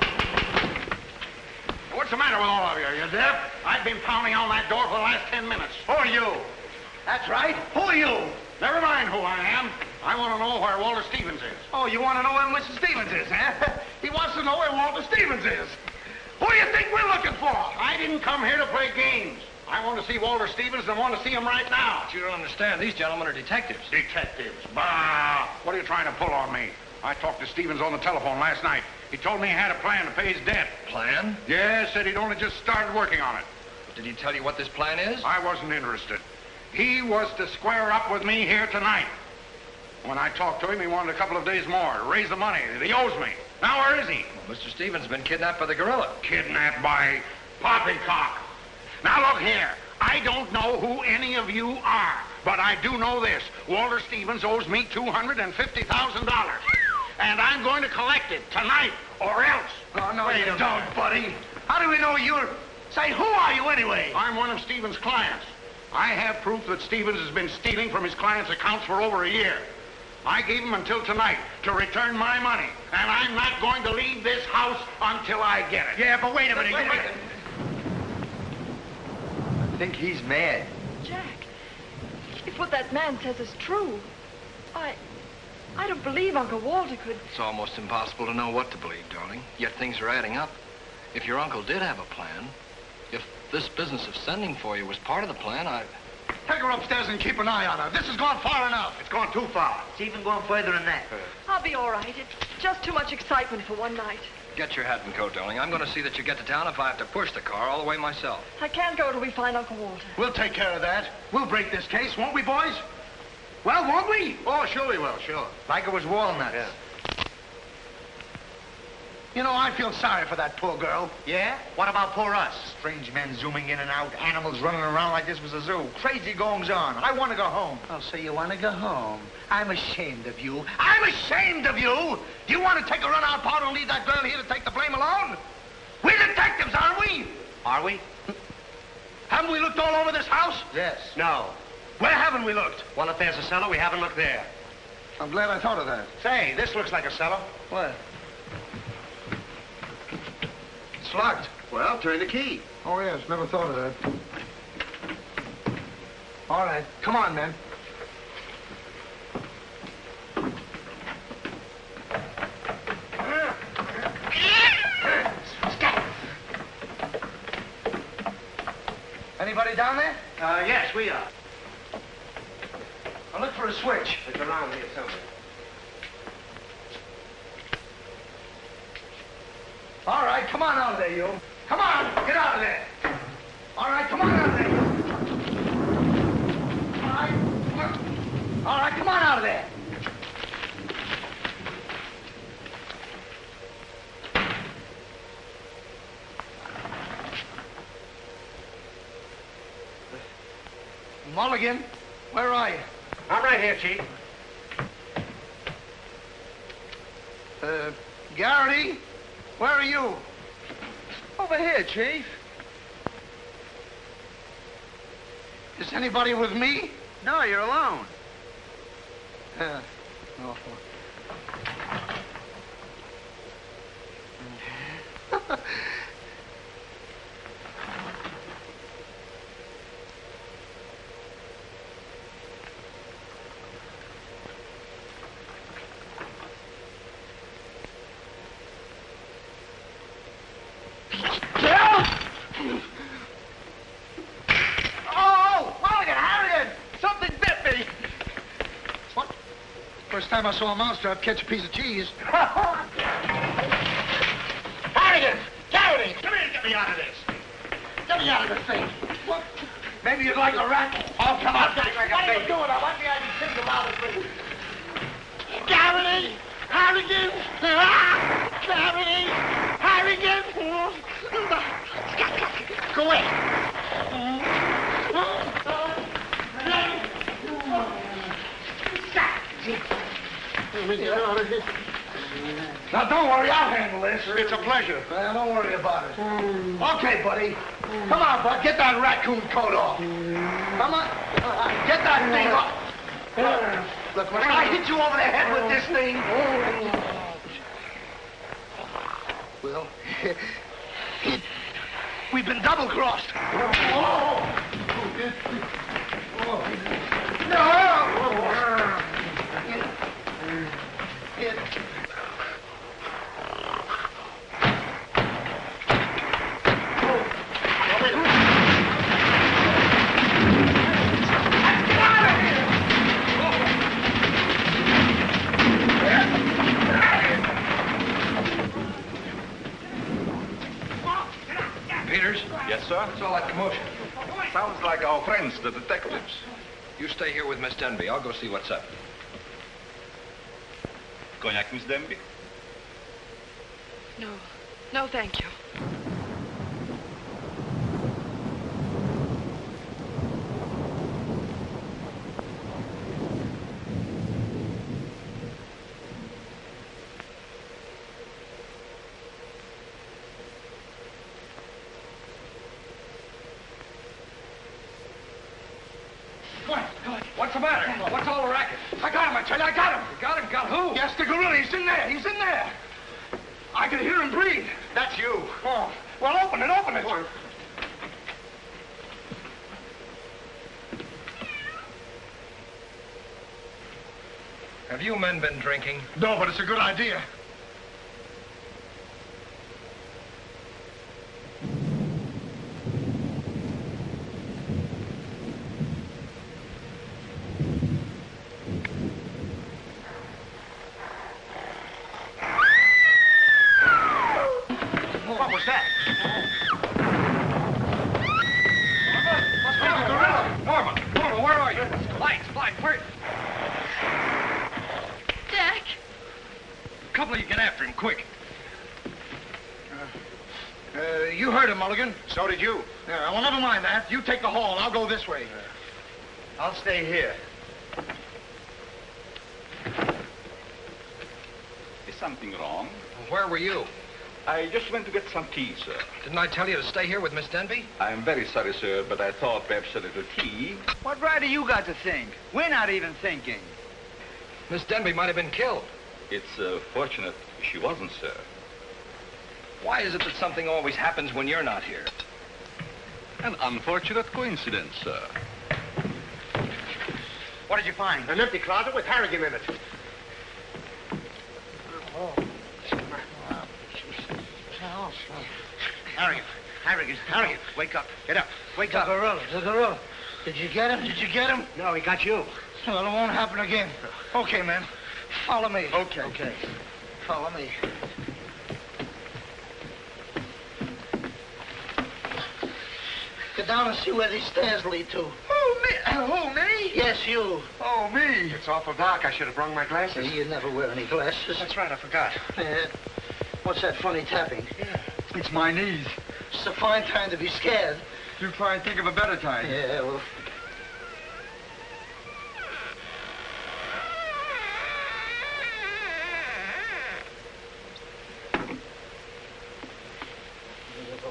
What's the matter with all of you? Are you deaf? I've been pounding on that door for the last 10 minutes. Who are you? That's right. Who are you? Never mind who I am. I want to know where Walter Stevens is. Oh, you want to know where Mr. Stevens is, huh? He wants to know where Walter Stevens is. Who do you think we're looking for? I didn't come here to play games. I want to see Walter Stevens and I want to see him right now. But you don't understand. These gentlemen are detectives. Detectives? Bah! What are you trying to pull on me? I talked to Stevens on the telephone last night. He told me he had a plan to pay his debt. Plan? Yeah, said he'd only just started working on it. Did he tell you what this plan is? I wasn't interested. He was to square up with me here tonight. When I talked to him, he wanted a couple of days more to raise the money that he owes me. Now, where is he? Well, Mr. Stevens has been kidnapped by the gorilla. Kidnapped by poppycock. Now, look here. I don't know who any of you are, but I do know this. Walter Stevens owes me $250,000. And I'm going to collect it tonight, or else. Oh, no, you don't, buddy. How do we know you're... Say, who are you anyway? I'm one of Stevens' clients. I have proof that Stevens has been stealing from his clients' accounts for over a year. I gave him until tonight to return my money, and I'm not going to leave this house until I get it. Yeah, but wait a minute. Wait a minute. I think he's mad. Jack, if what that man says is true, I don't believe Uncle Walter could... It's almost impossible to know what to believe, darling. Yet things are adding up. If your uncle did have a plan, if this business of sending for you was part of the plan, Take her upstairs and keep an eye on her. This has gone far enough. It's gone too far. It's even going further than that. I'll be all right. It's just too much excitement for one night. Get your hat and coat, darling. I'm going to see that you get to town if I have to push the car all the way myself. I can't go till we find Uncle Walter. We'll take care of that. We'll break this case, won't we, boys? Well, won't we? Oh, sure we will, sure. Like it was walnuts. Yeah. You know, I feel sorry for that poor girl. Yeah? What about poor us? Strange men zooming in and out, animals running around like this was a zoo. Crazy goings on. I want to go home. Oh, so you want to go home? I'm ashamed of you. I'm ashamed of you! Do you want to take a run out powder and leave that girl here to take the blame alone? We're detectives, aren't we? Are we? Haven't we looked all over this house? Yes. No. Where haven't we looked? Well, if there's a cellar, we haven't looked there. I'm glad I thought of that. Say, this looks like a cellar. What? It's locked. Well, turn the key. Oh, yes, never thought of that. All right, come on, men. Anybody down there? Yes, we are. I'll look for a switch. It's around here somewhere. All right, come on out of there, you. Come on, get out of there. All right, come on out of there. All right, come on out of there. Mulligan, where are you? I'm right here, Chief. Garrity, where are you? Over here, Chief. Is anybody with me? No, you're alone. Oh. First time I saw a mousetrap catch a piece of cheese. Harrigan! Garrity! Come here and get me out of this. Get me out of this thing. What? Maybe you'd like a rat? Oh, come on. What are you doing? I want me to think about it, please. Garrity! Harrigan! Garrity! Harrigan! Go away. Now, don't worry, I'll handle this. It's a pleasure. Well, don't worry about it. Okay, buddy. Come on, bud. Get that raccoon coat off. Come on. Get that thing off. Look, when I hit you over the head with this thing... Well, we've been double-crossed. Yes, sir? What's all that commotion? Sounds like our friends, the detectives. You stay here with Miss Denby. I'll go see what's up. Cognac, Miss Denby? No. No, thank you. What's the matter? What's all the racket? I got him, I tell you, I got him. You got him? Got who? Yes, the gorilla. He's in there. He's in there. I can hear him breathe. That's you. Oh, well, open it, open it. Have you men been drinking? No, but it's a good idea. What was that? Norma, where are you? Lights, where? Jack! A couple of you get after him, quick. You heard him, Mulligan. So did you. Yeah, well, never mind that. You take the hall. I'll go this way. I'll stay here. Is something wrong? Where were you? I just went to get some tea, sir. Didn't I tell you to stay here with Miss Denby? I'm very sorry, sir, but I thought perhaps a little tea. What right have you got to think? We're not even thinking. Miss Denby might have been killed. It's fortunate she wasn't, sir. Why is it that something always happens when you're not here? An unfortunate coincidence, sir. What did you find? An empty closet with Harrigan in it. Harrigan, wake up. Get up. Wake up. The gorilla. Did you get him? Did you get him? No, he got you. Well, it won't happen again. Okay, man. Follow me. Okay. Follow me. Get down and see where these stairs lead to. Who, me? Yes, you. Oh, me. It's awful dark. I should have brung my glasses. You never wear any glasses. That's right, I forgot. What's that funny tapping? It's my knees. It's a fine time to be scared. You try and think of a better time. Yeah, well,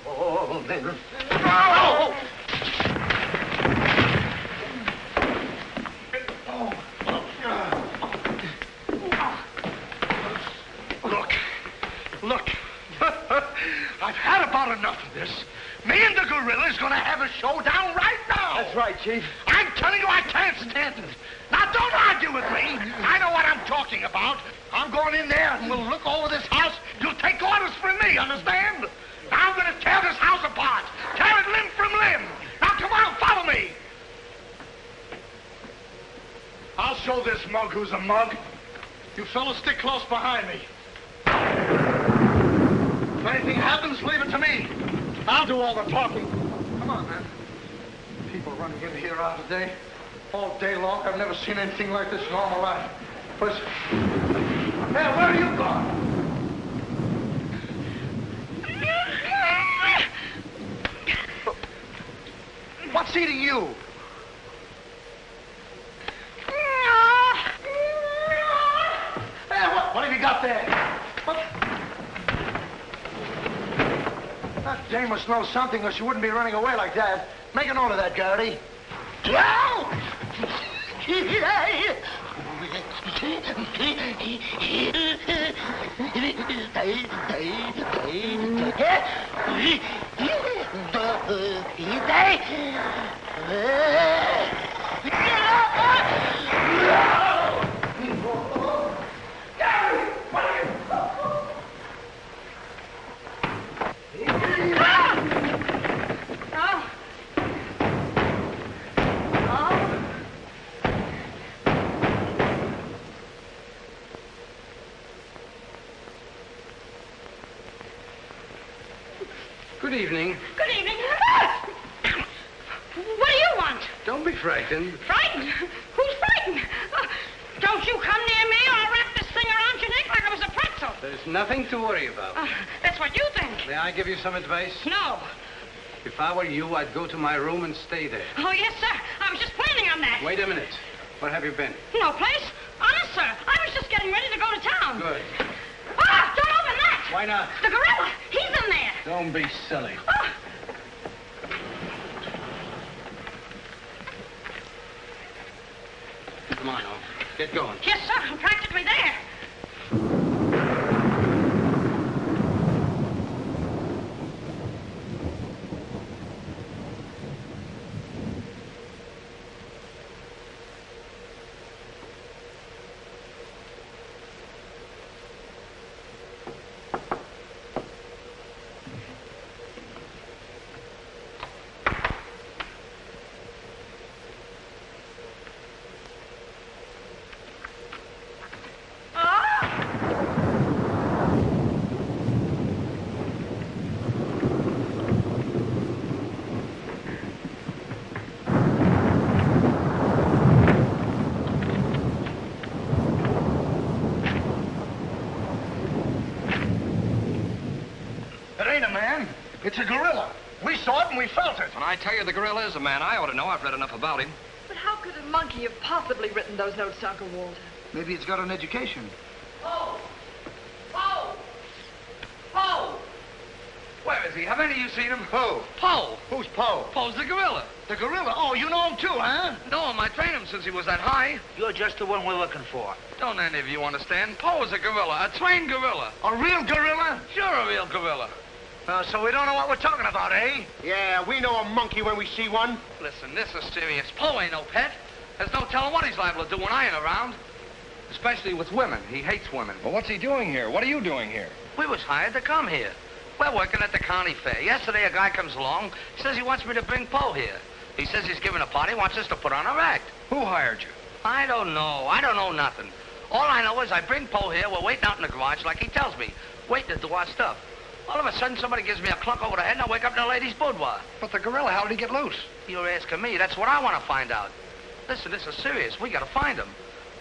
Oh, man. Look. I've had about enough of this. Me and the gorilla's gonna have a showdown right now. That's right, Chief. I'm telling you, I can't stand it. Now, don't argue with me. I know what I'm talking about. I'm going in there and we'll look over this house. You'll take orders from me, understand? Now I'm gonna tear this house apart. Tear it limb from limb. Now, come on, follow me. I'll show this mug who's a mug. You fellas stick close behind me. If anything happens, leave it to me. I'll do all the talking. Come on, man. People running in here out today, all day long. I've never seen anything like this in all my life. But, hey, where are you going? What's eating you? Hey, what have you got there? What? That dame must know something or she wouldn't be running away like that. Make a note of that, Garrity. Good evening. Good evening. What do you want? Don't be frightened. Frightened? Who's frightened? Don't you come near me or I'll wrap this thing around your neck like it was a pretzel. There's nothing to worry about. That's what you think. May I give you some advice? No. If I were you, I'd go to my room and stay there. Oh, yes, sir. I was just planning on that. Wait a minute. Where have you been? No place. Honest, sir. I was just getting ready to go to town. Good. Ah, don't open that. Why not? The gorilla. He's in there. Don't be silly. Oh. Come on, Off. Get going. Yes, sir. I'm practically there. It's a gorilla. We saw it and we felt it. When I tell you the gorilla is a man, I ought to know. I've read enough about him. But how could a monkey have possibly written those notes to Uncle Walter? Maybe it's got an education. Poe! Poe! Poe! Where is he? Have any of you seen him? Who? Poe. Who's Poe? Poe's the gorilla. The gorilla? Oh, you know him too, huh? No, I trained him since he was that high. You're just the one we're looking for. Don't any of you understand? Poe is a gorilla, a trained gorilla. A real gorilla? Sure, a real gorilla. So we don't know what we're talking about, eh? Yeah, we know a monkey when we see one. Listen, this is serious. Poe ain't no pet. There's no telling what he's liable to do when I ain't around. Especially with women. He hates women. Well, what's he doing here? What are you doing here? We was hired to come here. We're working at the county fair. Yesterday, a guy comes along, says he wants me to bring Poe here. He says he's giving a party, wants us to put on a act. Who hired you? I don't know. I don't know nothing. All I know is I bring Poe here, we're waiting out in the garage like he tells me, waiting to do our stuff. All of a sudden, somebody gives me a clunk over the head and I wake up in a lady's boudoir. But the gorilla, how did he get loose? You're asking me. That's what I want to find out. Listen, this is serious. We got to find him.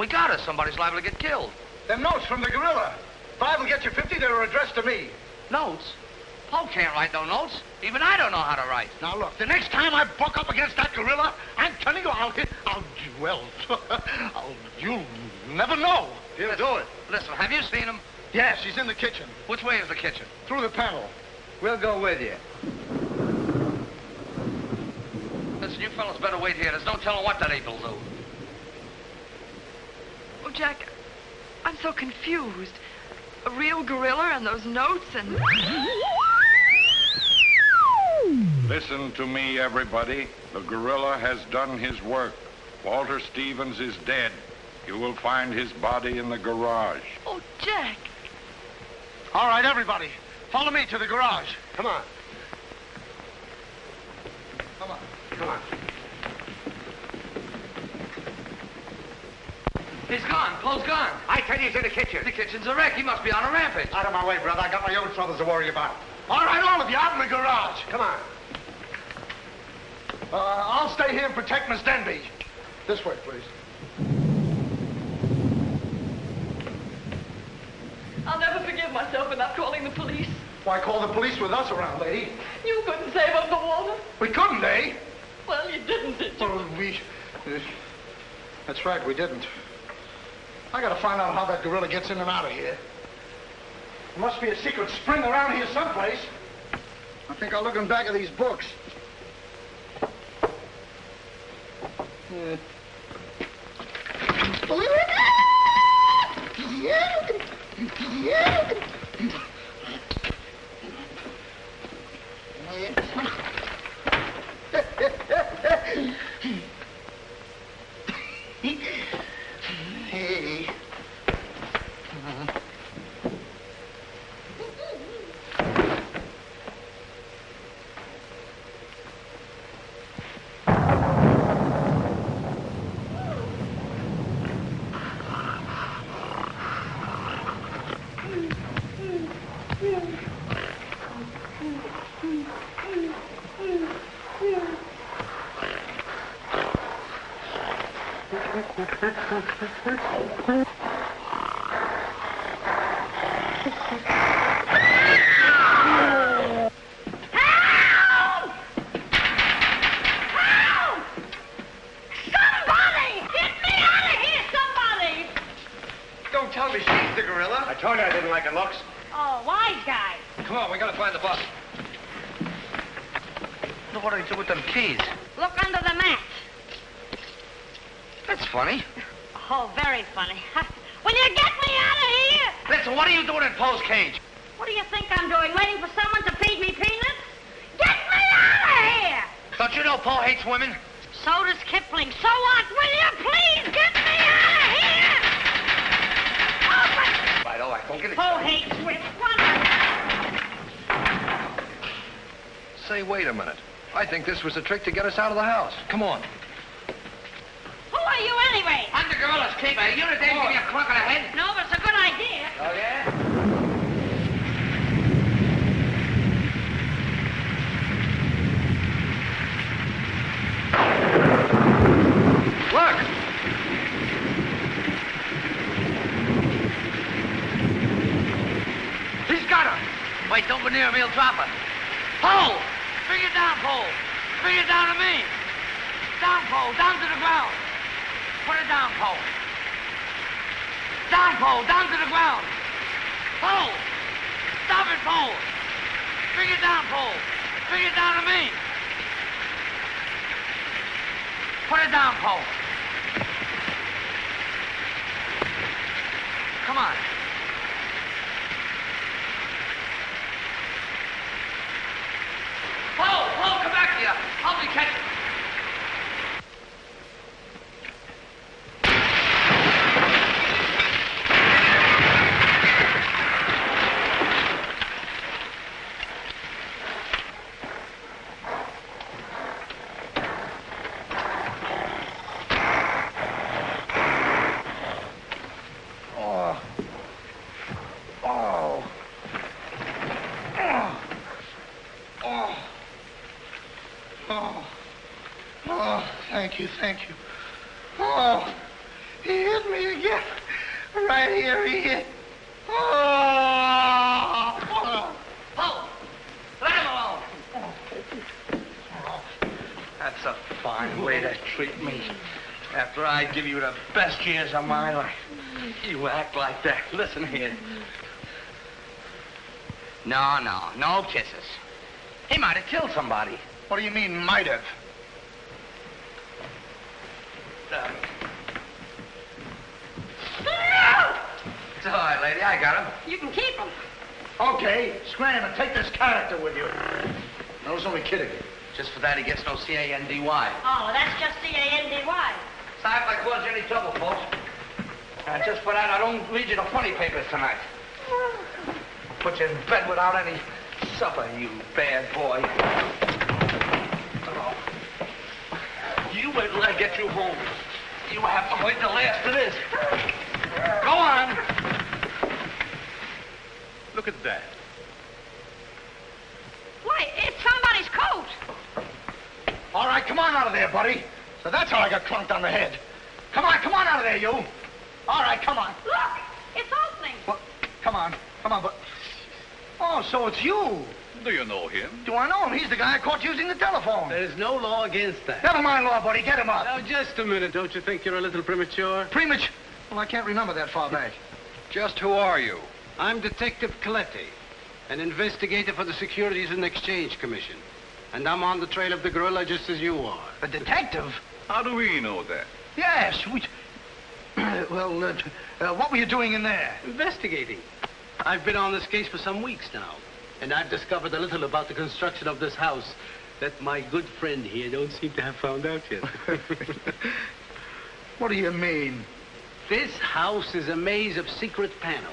We got us. Somebody's liable to get killed. Them notes from the gorilla. If I will get you 50, they were addressed to me. Notes? Poe can't write no notes. Even I don't know how to write. Now, look, the next time I buck up against that gorilla, I'm telling you, you'll never know. He'll do it. Listen, have you seen him? Yeah, she's in the kitchen. Which way is the kitchen? Through the panel. We'll go with you. Listen, you fellas better wait here. There's no telling what that ape will do. Oh, Jack, I'm so confused. A real gorilla and those notes and... Listen to me, everybody. The gorilla has done his work. Walter Stevens is dead. You will find his body in the garage. Oh, Jack. All right, everybody. Follow me to the garage. Come on. Come on. Come on. He's gone. Poe's gone. I tell you, he's in the kitchen. The kitchen's a wreck. He must be on a rampage. Out of my way, brother. I got my own troubles to worry about. All right, all of you, out in the garage. Come on. I'll stay here and protect Miss Denby. This way, please. I'll never forgive myself for not calling the police. Why call the police with us around, lady? You couldn't save Uncle Walter. We couldn't, eh? Well, you didn't, did you? Well, that's right, we didn't. I gotta find out how that gorilla gets in and out of here. There must be a secret spring around here someplace. I think I'll look in back of these books. Hey. I think this was a trick to get us out of the house. Come on. Who are you anyway? I'm the gorilla's keeper. You the dame give me a clock on the head? No, but it's a good idea. Oh, yeah? Look! He's got her. Wait, don't go near him. He'll drop her. Pole! Bring it down, Pole. Bring it down to me. Down, Pole. Down to the ground. Put it down, Pole. Down, Pole. Down to the ground. Pole! Stop it, Pole. Bring it down, Pole. Bring it down to me. Put it down, Pole. Come on. Pole, come back here. Help me catch it. Thank you. Oh, he hit me again. Right here, he hit. Oh! Pole, let him alone. That's a fine way to treat me. After I give you the best years of my life, you act like that. Listen here. No kisses. He might have killed somebody. What do you mean, might have? It's all right, lady. I got him. You can keep him. Okay, scram and take this character with you. I was only kidding. Just for that, he gets no C-A-N-D-Y. Oh, that's just C-A-N-D-Y. Sorry if I caused you any trouble, folks. Just for that, I don't read you the funny papers tonight. Put you in bed without any supper, you bad boy. Oh. You wait till I get you home. You have to wait till last of this. Go on. Look at that. Why, it's somebody's coat. All right, come on out of there, buddy. So that's how I got clunked on the head. Come on out of there, you. All right, come on. Look, it's opening. Well, come on, but... Oh, so it's you. Do you know him? Do I know him? He's the guy I caught using the telephone. There's no law against that. Never mind law, buddy. Get him up. Now, just a minute. Don't you think you're a little premature? Premature? Well, I can't remember that far back. Just who are you? I'm Detective Coletti, an investigator for the Securities and Exchange Commission. And I'm on the trail of the gorilla just as you are. A detective? How do we know that? Yes, we... what were you doing in there? Investigating. I've been on this case for some weeks now, and I've discovered a little about the construction of this house that my good friend here don't seem to have found out yet. What do you mean? This house is a maze of secret panels.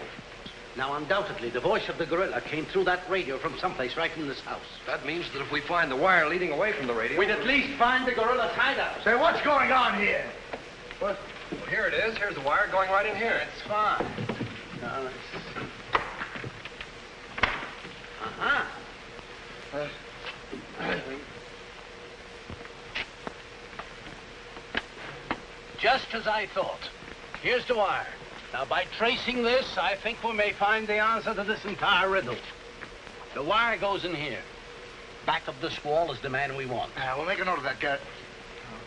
Now, undoubtedly, the voice of the gorilla came through that radio from someplace right in this house. That means that if we find the wire leading away from the radio... We'd at least find the gorilla's hideout. Say, what's going on here? What? Well, here it is. Here's the wire going right in here. It's fine. Now, let's... Just as I thought. Here's the wire. Now, by tracing this, I think we may find the answer to this entire riddle. The wire goes in here. Back of this wall is the man we want. We'll make a note of that, Gert.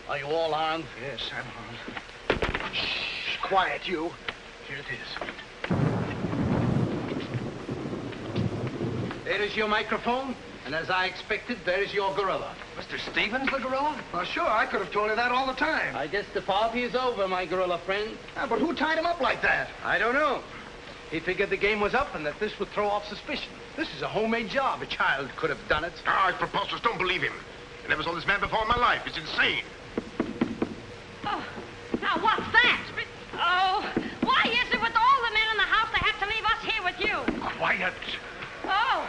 Are you all armed? Yes, I'm armed. Shh, quiet, you. Here it is. There is your microphone, and as I expected, there is your gorilla. Mr. Stevens, the gorilla? Well, sure, I could have told you that all the time. I guess the party is over, my gorilla friend. But who tied him up like that? I don't know. He figured the game was up and that this would throw off suspicion. This is a homemade job. A child could have done it. It's preposterous. Don't believe him. I never saw this man before in my life. It's insane. Oh, now what's that? Oh, why is it with all the men in the house they have to leave us here with you? Quiet. Oh.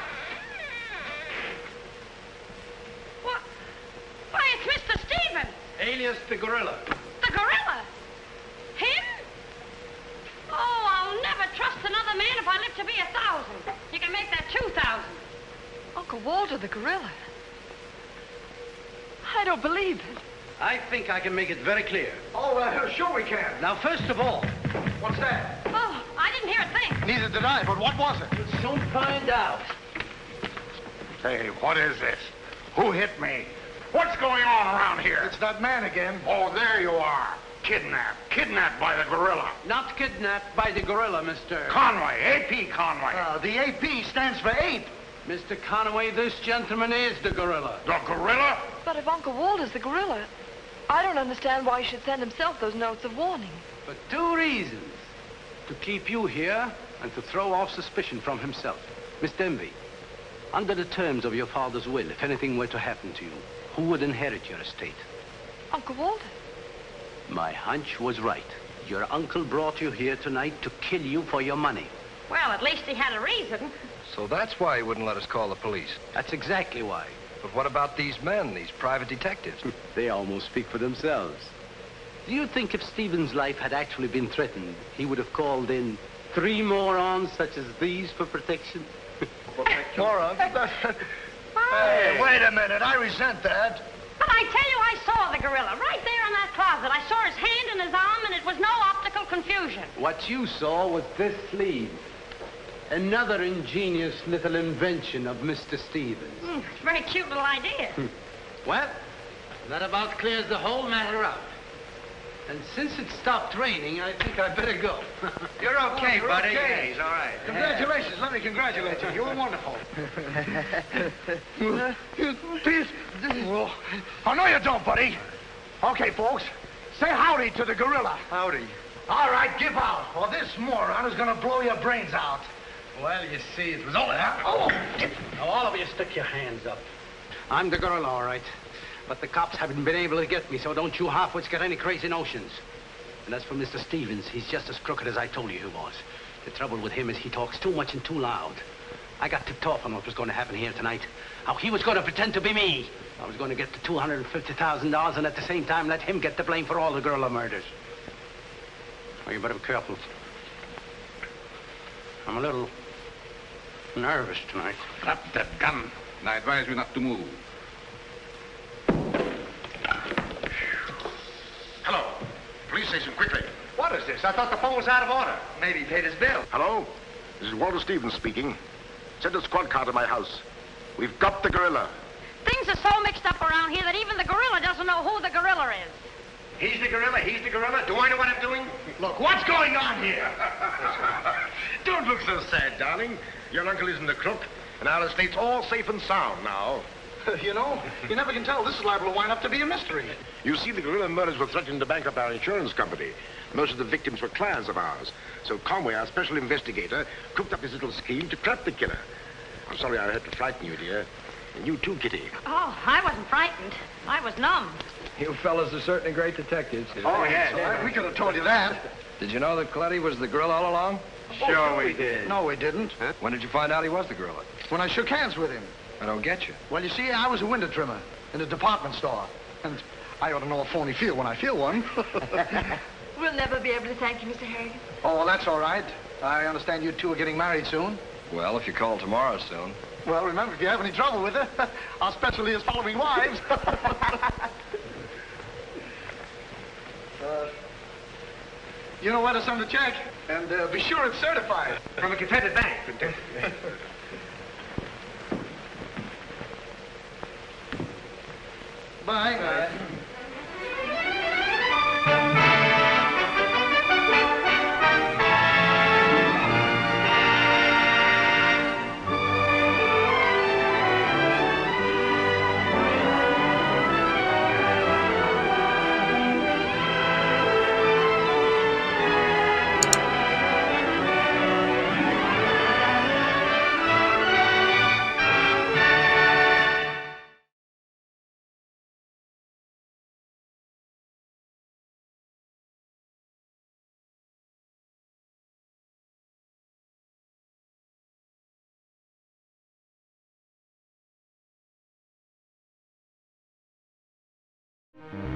What? Why, it's Mr. Stevens. Alias the gorilla. The gorilla? Him? Oh, I'll never trust another man if I live to be 1,000. You can make that 2,000. Uncle Walter, the gorilla. I don't believe it. I think I can make it very clear. Oh, sure we can. Now, first of all... What's that? Oh, I didn't hear a thing. Neither did I, but what was it? We'll soon find out. Hey, what is this? Who hit me? What's going on around here? It's that man again. Oh, there you are. Kidnapped. Kidnapped by the gorilla. Not kidnapped by the gorilla, Mr. Conway. A.P. Conway. The AP stands for ape. Mr. Conway, this gentleman is the gorilla. The gorilla? But if Uncle Walter's the gorilla, I don't understand why he should send himself those notes of warning. For two reasons. To keep you here and to throw off suspicion from himself. Miss Denby, under the terms of your father's will, if anything were to happen to you, who would inherit your estate? Uncle Walter. My hunch was right. Your uncle brought you here tonight to kill you for your money. Well, at least he had a reason. So that's why he wouldn't let us call the police. That's exactly why. But what about these men, these private detectives? They almost speak for themselves. Do you think if Stephen's life had actually been threatened, he would have called in 3 morons such as these for protection? Morons? Hey, wait a minute. I resent that. But I tell you, I saw the gorilla right there in that closet. I saw his hand and his arm, and it was no optical confusion. What you saw was this sleeve. Another ingenious little invention of Mr. Stevens. It's a very cute little idea. Well, that about clears the whole matter out. And since it stopped raining, I think I better go. You're okay, You're buddy. okay. Yeah, he's all right. Congratulations. Let me congratulate you. You were wonderful. Please. Oh, no, you don't, buddy. Okay, folks. Say howdy to the gorilla. Howdy. All right, give out, or this moron is going to blow your brains out. Well, you see, it was only that. Oh! Now, all of you stick your hands up. I'm the gorilla, all right. But the cops haven't been able to get me, so don't you halfwits get any crazy notions. And as for Mr. Stevens, he's just as crooked as I told you he was. The trouble with him is he talks too much and too loud. I got tipped off on what was going to happen here tonight. How he was going to pretend to be me. I was going to get the $250,000 and at the same time let him get the blame for all the gorilla murders. Well, you better be careful. I'm a little nervous tonight. Drop that gun, and I advise you not to move. Hello. Police station, quickly. What is this? I thought the phone was out of order. Maybe he paid his bill. Hello? This is Walter Stevens speaking. Send a squad car to my house. We've got the gorilla. Things are so mixed up around here that even the gorilla doesn't know who the gorilla is. He's the gorilla. He's the gorilla. Do I know what I'm doing? Look, what's going on here? Don't look so sad, darling. Your uncle isn't a crook, and our estate's all safe and sound now. You know, you never can tell. This is liable to wind up to be a mystery. You see, the gorilla murders were threatening to bankrupt our insurance company. Most of the victims were clients of ours. So Conway, our special investigator, cooked up this little scheme to trap the killer. I'm sorry I had to frighten you, dear. And you too, Kitty. Oh, I wasn't frightened. I was numb. You fellas are certainly great detectives. Oh, yeah. We could have told you that. Did you know that Coletti was the gorilla all along? Sure we did. No, we didn't. Huh? When did you find out he was the gorilla? When I shook hands with him. I don't get you. Well, you see, I was a window trimmer in a department store. And I ought to know a phony feel when I feel one. We'll never be able to thank you, Mr. Harrigan. Oh, well, that's all right. I understand you two are getting married soon. Well, if you call tomorrow soon. Well, remember, if you have any trouble with her, our specialty is following wives. You know where to send the check, and be sure it's certified. From a Confederate bank. Bye. Bye. Mm-hmm.